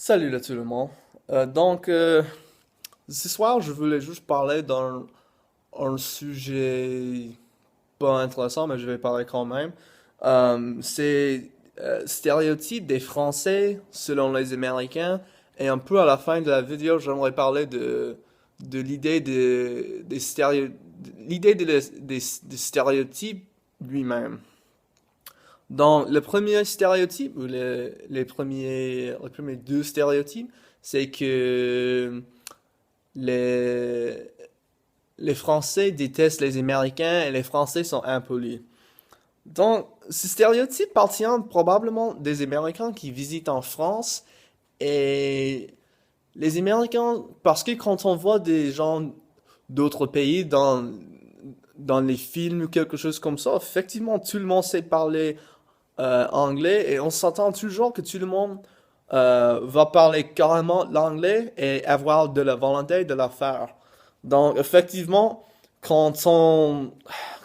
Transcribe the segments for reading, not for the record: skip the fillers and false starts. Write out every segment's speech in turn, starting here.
Salut là tout le monde. Ce soir, je voulais juste parler d'un un sujet pas intéressant, mais je vais parler quand même. C'est stéréotypes des Français selon les Américains. Et un peu à la fin de la vidéo, j'aimerais parler de l'idée des stéréotypes lui-même. Donc, le premier stéréotype, ou les premiers deux stéréotypes, c'est que les, les Français détestent les Américains et les Français sont impolis. Donc, ce stéréotype partient probablement des Américains qui visitent en France et les Américains, parce que quand on voit des gens d'autres pays dans les films ou quelque chose comme ça, effectivement, tout le monde sait parler anglais et on s'attend toujours que tout le monde va parler carrément l'anglais et avoir de la volonté de la faire. Donc, effectivement, quand on,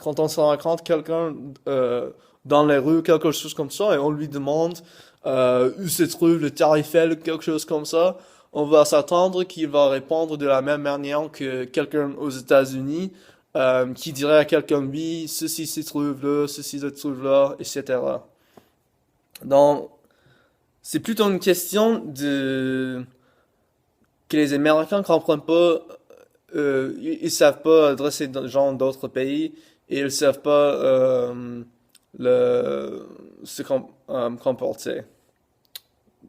quand on se rencontre quelqu'un dans les rues, quelque chose comme ça, et on lui demande où se trouve le tarif Eiffel ou quelque chose comme ça, on va s'attendre qu'il va répondre de la même manière que quelqu'un aux États-Unis qui dirait à quelqu'un, oui, ceci se trouve là, ceci se trouve là, etc. Donc, c'est plutôt une question de que les Américains comprennent pas, ils savent pas adresser des gens d'autres pays et ils savent pas comporter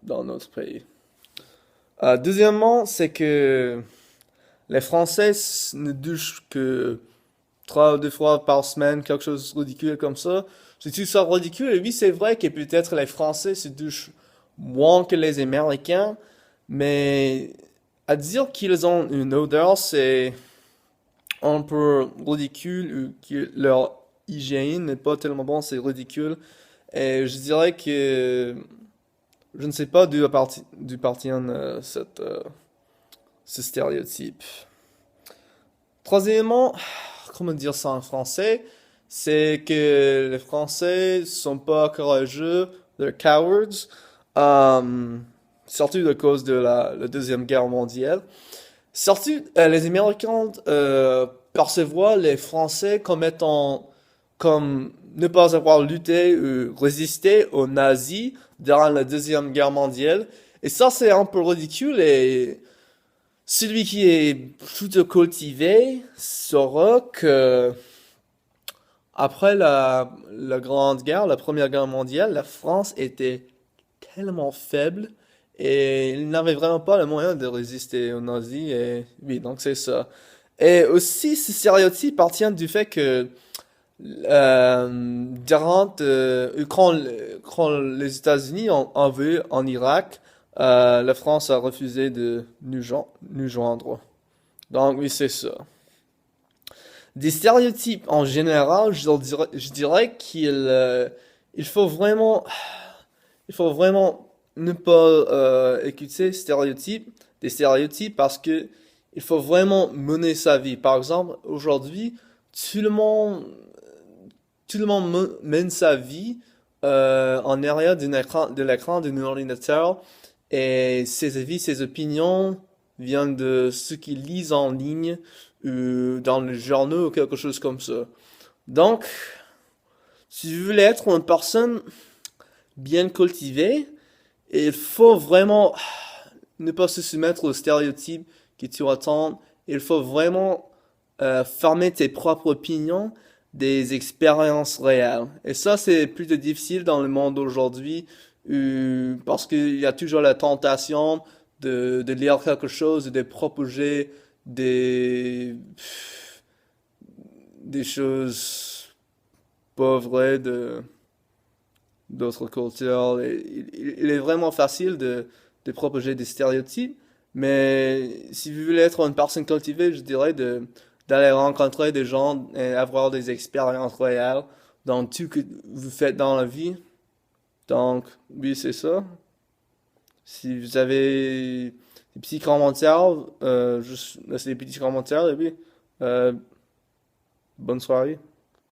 dans notre pays. Deuxièmement, c'est que les Français ne douchent que trois ou deux fois par semaine, quelque chose de ridicule comme ça. C'est tout ça ridicule. Et oui, c'est vrai que peut-être les Français se douchent moins que les Américains, mais à dire qu'ils ont une odeur, c'est un peu ridicule, ou que leur hygiène n'est pas tellement bon, c'est ridicule. Et je dirais que je ne sais pas d'où partient ce stéréotype. Troisièmement, comment dire ça en français, c'est que les Français sont pas courageux, they're cowards, euh, surtout à cause de la Deuxième Guerre mondiale. Surtout, les Américains percevoir les Français comme étant, comme ne pas avoir lutté ou résisté aux nazis durant la Deuxième Guerre mondiale. Et ça, c'est un peu ridicule et celui qui est plutôt cultivé saura que après la Grande Guerre, la Première Guerre mondiale, la France était tellement faible et il n'avait vraiment pas le moyen de résister aux nazis. Et oui, donc c'est ça. Et aussi, ce stéréotype partient du fait que quand les États-Unis ont envahi en Irak, la France a refusé de nous joindre. Donc oui, c'est ça. Des stéréotypes en général, je dirais il faut vraiment ne pas écouter des stéréotypes parce que il faut vraiment mener sa vie. Par exemple, aujourd'hui, tout le monde, tout le monde mène sa vie en arrière de l'écran d'un ordinateur et ses avis, ses opinions viennent de ce qu'ils lisent en ligne ou dans les journaux ou quelque chose comme ça. Donc, si vous voulez être une personne bien cultivée, il faut vraiment ne pas se soumettre aux stéréotypes que tu attends. Il faut vraiment former tes propres opinions des expériences réelles. Et ça, c'est plutôt difficile dans le monde d'aujourd'hui parce qu'il y a toujours la tentation de lire quelque chose et de proposer des, des choses pas vraies d'autres cultures. Et il est vraiment facile de propager des stéréotypes, mais si vous voulez être une personne cultivée, je dirais d'aller rencontrer des gens et avoir des expériences réelles dans tout que vous faites dans la vie. Donc, oui, c'est ça. Si vous avez des petits commentaires, juste laissez des petits commentaires et puis, euh, bonne soirée.